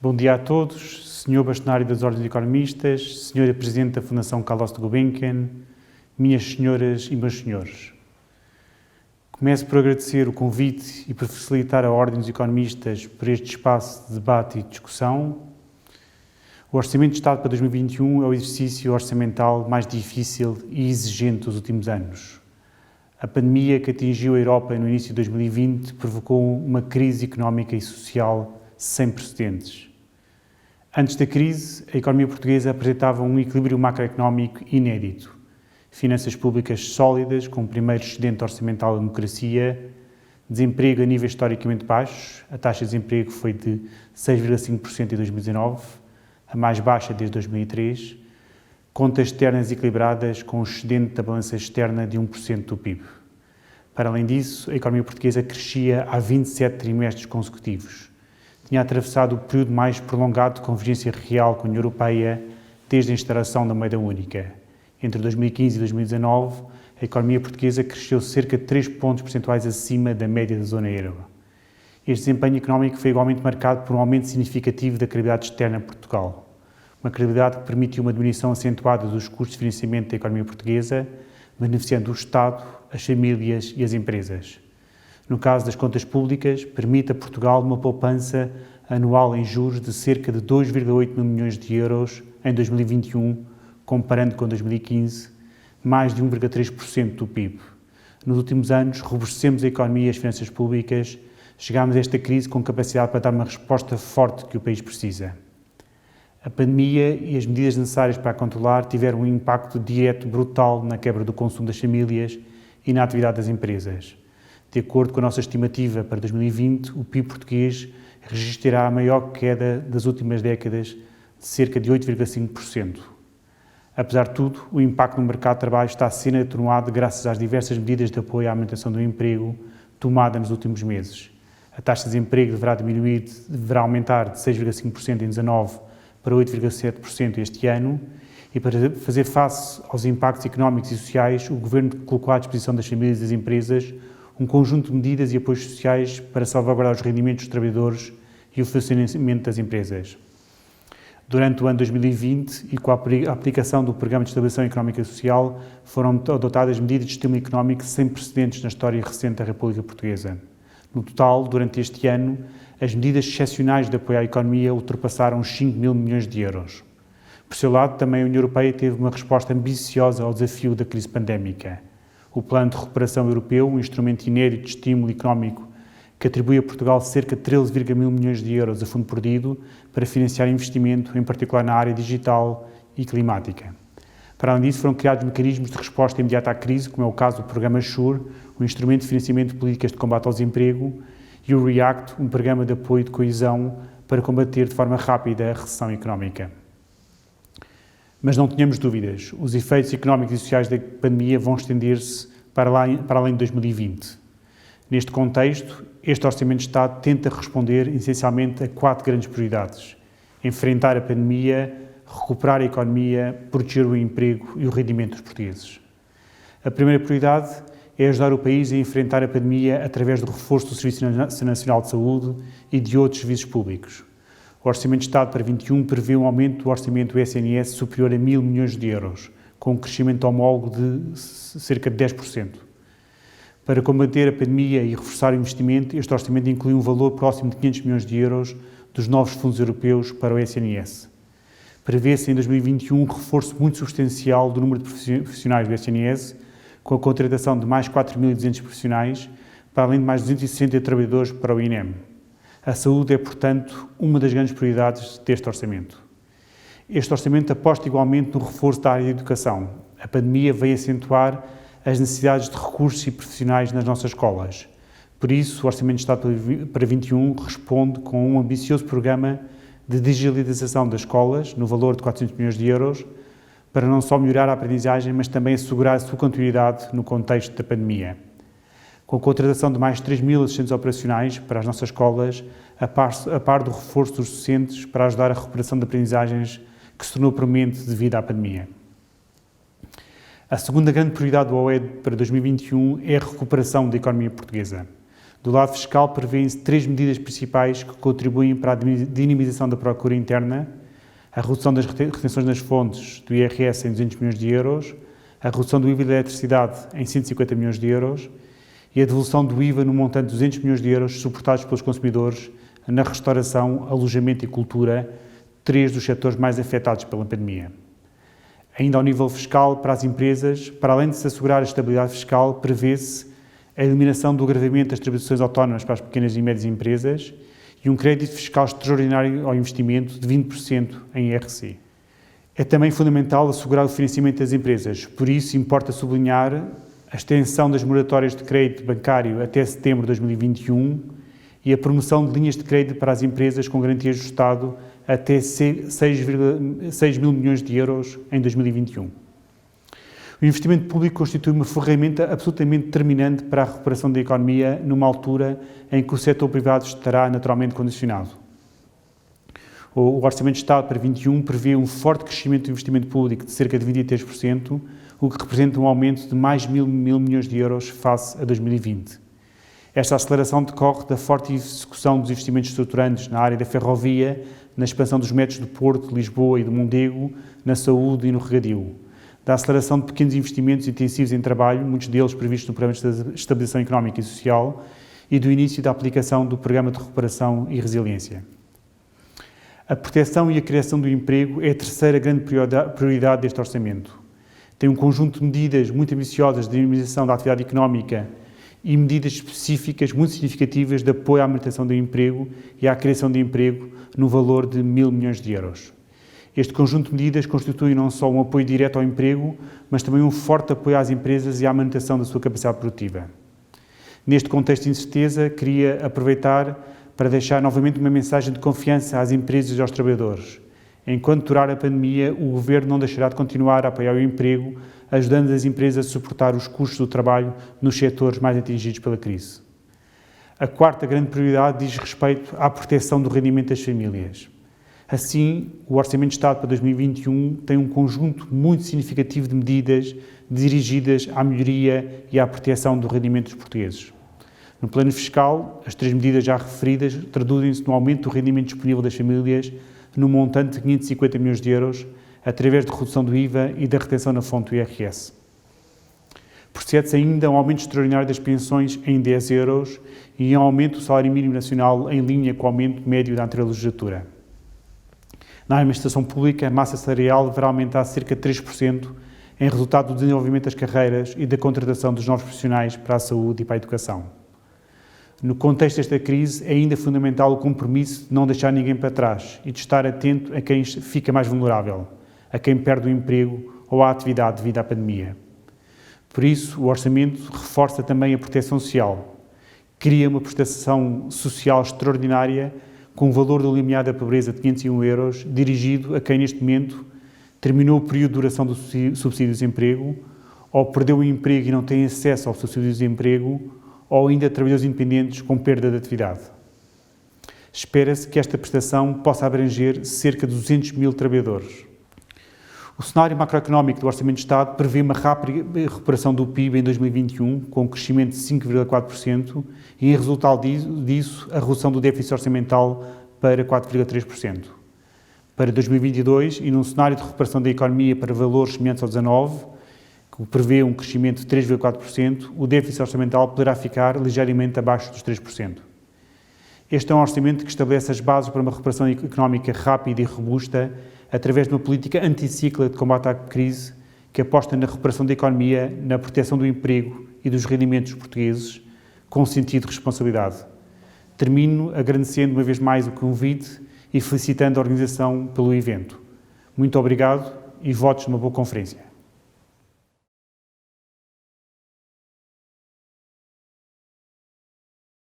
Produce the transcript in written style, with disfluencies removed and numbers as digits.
Bom dia a todos, Sr. Bastonário das Ordens de Economistas, Sra. Presidente da Fundação Carlos de Gulbenkian, minhas senhoras e meus senhores. Começo por agradecer o convite e por facilitar a Ordem dos Economistas por este espaço de debate e discussão. O Orçamento de Estado para 2021 é o exercício orçamental mais difícil e exigente dos últimos anos. A pandemia que atingiu a Europa no início de 2020 provocou uma crise económica e social sem precedentes. Antes da crise, a economia portuguesa apresentava um equilíbrio macroeconómico inédito. Finanças públicas sólidas, com o primeiro excedente orçamental da democracia, desemprego a níveis historicamente baixos, a taxa de desemprego foi de 6,5% em 2019, a mais baixa desde 2003, contas externas equilibradas com o excedente da balança externa de 1% do PIB. Para além disso, a economia portuguesa crescia há 27 trimestres consecutivos. Tinha atravessado o período mais prolongado de convergência real com a União Europeia desde a instauração da moeda única. Entre 2015 e 2019, a economia portuguesa cresceu cerca de 3 pontos percentuais acima da média da zona euro. Este desempenho económico foi igualmente marcado por um aumento significativo da credibilidade externa em Portugal. Uma credibilidade que permitiu uma diminuição acentuada dos custos de financiamento da economia portuguesa, beneficiando o Estado, as famílias e as empresas. No caso das contas públicas, permite a Portugal uma poupança anual em juros de cerca de 2,8 mil milhões de euros em 2021, comparando com 2015, mais de 1,3% do PIB. Nos últimos anos, robustecemos a economia e as finanças públicas, chegámos a esta crise com capacidade para dar uma resposta forte que o país precisa. A pandemia e as medidas necessárias para a controlar tiveram um impacto direto brutal na quebra do consumo das famílias e na atividade das empresas. De acordo com a nossa estimativa para 2020, o PIB português registrará a maior queda das últimas décadas, de cerca de 8,5%. Apesar de tudo, o impacto no mercado de trabalho está a ser atenuado graças às diversas medidas de apoio à manutenção do emprego tomadas nos últimos meses. A taxa de desemprego deverá aumentar de 6,5% em 2019 para 8,7% este ano, e para fazer face aos impactos económicos e sociais, o Governo colocou à disposição das famílias e das empresas um conjunto de medidas e apoios sociais para salvaguardar os rendimentos dos trabalhadores e o funcionamento das empresas. Durante o ano 2020 e com a aplicação do Programa de Estabilização Económica e Social, foram adotadas medidas de estímulo económico sem precedentes na história recente da República Portuguesa. No total, durante este ano, as medidas excepcionais de apoio à economia ultrapassaram os 5 mil milhões de euros. Por seu lado, também a União Europeia teve uma resposta ambiciosa ao desafio da crise pandémica. O Plano de Recuperação Europeu, um instrumento inédito de estímulo económico que atribui a Portugal cerca de 13,1 milhões de euros a fundo perdido para financiar investimento, em particular na área digital e climática. Para além disso, foram criados mecanismos de resposta imediata à crise, como é o caso do Programa SURE, um instrumento de financiamento de políticas de combate ao desemprego, e o REACT, um programa de apoio de coesão para combater de forma rápida a recessão económica. Mas não tenhamos dúvidas, os efeitos económicos e sociais da pandemia vão estender-se para além de 2020. Neste contexto, este Orçamento de Estado tenta responder essencialmente a 4 grandes prioridades: enfrentar a pandemia, recuperar a economia, proteger o emprego e o rendimento dos portugueses. A primeira prioridade é ajudar o país a enfrentar a pandemia através do reforço do Serviço Nacional de Saúde e de outros serviços públicos. O Orçamento de Estado para 2021 prevê um aumento do orçamento do SNS superior a 1.000 milhões de euros, com um crescimento homólogo de cerca de 10%. Para combater a pandemia e reforçar o investimento, este orçamento inclui um valor próximo de 500 milhões de euros dos novos fundos europeus para o SNS. Prevê-se em 2021 um reforço muito substancial do número de profissionais do SNS, com a contratação de mais 4.200 profissionais, para além de mais 260 trabalhadores para o INEM. A saúde é, portanto, uma das grandes prioridades deste orçamento. Este orçamento aposta igualmente no reforço da área de educação. A pandemia veio acentuar as necessidades de recursos e profissionais nas nossas escolas. Por isso, o Orçamento de Estado para 2021 responde com um ambicioso programa de digitalização das escolas, no valor de 400 milhões de euros, para não só melhorar a aprendizagem, mas também assegurar a sua continuidade no contexto da pandemia. Com a contratação de mais 3.000 assistentes operacionais para as nossas escolas, a par do reforço dos docentes para ajudar a recuperação de aprendizagens que se tornou premente devido à pandemia. A segunda grande prioridade do OED para 2021 é a recuperação da economia portuguesa. Do lado fiscal, prevêem-se 3 medidas principais que contribuem para a dinamização da procura interna: a redução das retenções nas fontes do IRS em 200 milhões de euros, a redução do IVA da eletricidade em 150 milhões de euros e a devolução do IVA no montante de 200 milhões de euros suportados pelos consumidores na restauração, alojamento e cultura, 3 dos setores mais afetados pela pandemia. Ainda ao nível fiscal, para as empresas, para além de se assegurar a estabilidade fiscal, prevê-se a eliminação do agravamento das tribuições autónomas para as pequenas e médias empresas e um crédito fiscal extraordinário ao investimento de 20% em IRC. É também fundamental assegurar o financiamento das empresas, por isso importa sublinhar a extensão das moratórias de crédito bancário até setembro de 2021 e a promoção de linhas de crédito para as empresas com garantias do Estado até 6,6 mil milhões de euros em 2021. O investimento público constitui uma ferramenta absolutamente determinante para a recuperação da economia numa altura em que o setor privado estará naturalmente condicionado. O Orçamento de Estado para 2021 prevê um forte crescimento do investimento público de cerca de 23%, o que representa um aumento de mais de mil milhões de euros face a 2020. Esta aceleração decorre da forte execução dos investimentos estruturantes na área da ferrovia, na expansão dos metros do Porto, de Lisboa e do Mondego, na saúde e no regadio, da aceleração de pequenos investimentos intensivos em trabalho, muitos deles previstos no Programa de Estabilização Económica e Social, e do início da aplicação do Programa de Recuperação e Resiliência. A proteção e a criação do emprego é a terceira grande prioridade deste orçamento. Tem um conjunto de medidas muito ambiciosas de dinamização da atividade económica e medidas específicas muito significativas de apoio à manutenção do emprego e à criação de emprego no valor de 1.000 milhões de euros. Este conjunto de medidas constitui não só um apoio direto ao emprego, mas também um forte apoio às empresas e à manutenção da sua capacidade produtiva. Neste contexto de incerteza, queria aproveitar para deixar novamente uma mensagem de confiança às empresas e aos trabalhadores. Enquanto durar a pandemia, o Governo não deixará de continuar a apoiar o emprego, ajudando as empresas a suportar os custos do trabalho nos setores mais atingidos pela crise. A quarta grande prioridade diz respeito à proteção do rendimento das famílias. Assim, o Orçamento de Estado para 2021 tem um conjunto muito significativo de medidas dirigidas à melhoria e à proteção do rendimento dos portugueses. No plano fiscal, as 3 medidas já referidas traduzem-se no aumento do rendimento disponível das famílias no montante de 550 milhões de euros, através de redução do IVA e da retenção na fonte do IRS. Procede-se ainda a um aumento extraordinário das pensões em 10 euros e um aumento do salário mínimo nacional em linha com o aumento médio da anterior legislatura. Na administração pública, a massa salarial deverá aumentar cerca de 3% em resultado do desenvolvimento das carreiras e da contratação dos novos profissionais para a saúde e para a educação. No contexto desta crise, é ainda fundamental o compromisso de não deixar ninguém para trás e de estar atento a quem fica mais vulnerável, a quem perde o emprego ou a atividade devido à pandemia. Por isso, o Orçamento reforça também a proteção social, cria uma prestação social extraordinária com um valor do limiar da pobreza de 501 euros, dirigido a quem neste momento terminou o período de duração do subsídio de desemprego, ou perdeu o emprego e não tem acesso ao subsídio de desemprego, ou ainda trabalhadores independentes com perda de atividade. Espera-se que esta prestação possa abranger cerca de 200 mil trabalhadores. O cenário macroeconómico do Orçamento de Estado prevê uma rápida recuperação do PIB em 2021, com um crescimento de 5,4% e, em resultado disso, a redução do déficit orçamental para 4,3%. Para 2022, e num cenário de recuperação da economia para valores semelhantes ao 19, que prevê um crescimento de 3,4%, o déficit orçamental poderá ficar ligeiramente abaixo dos 3%. Este é um orçamento que estabelece as bases para uma recuperação económica rápida e robusta, através de uma política anticíclica de combate à crise, que aposta na recuperação da economia, na proteção do emprego e dos rendimentos portugueses, com sentido de responsabilidade. Termino agradecendo uma vez mais o convite e felicitando a organização pelo evento. Muito obrigado e votos numa boa conferência.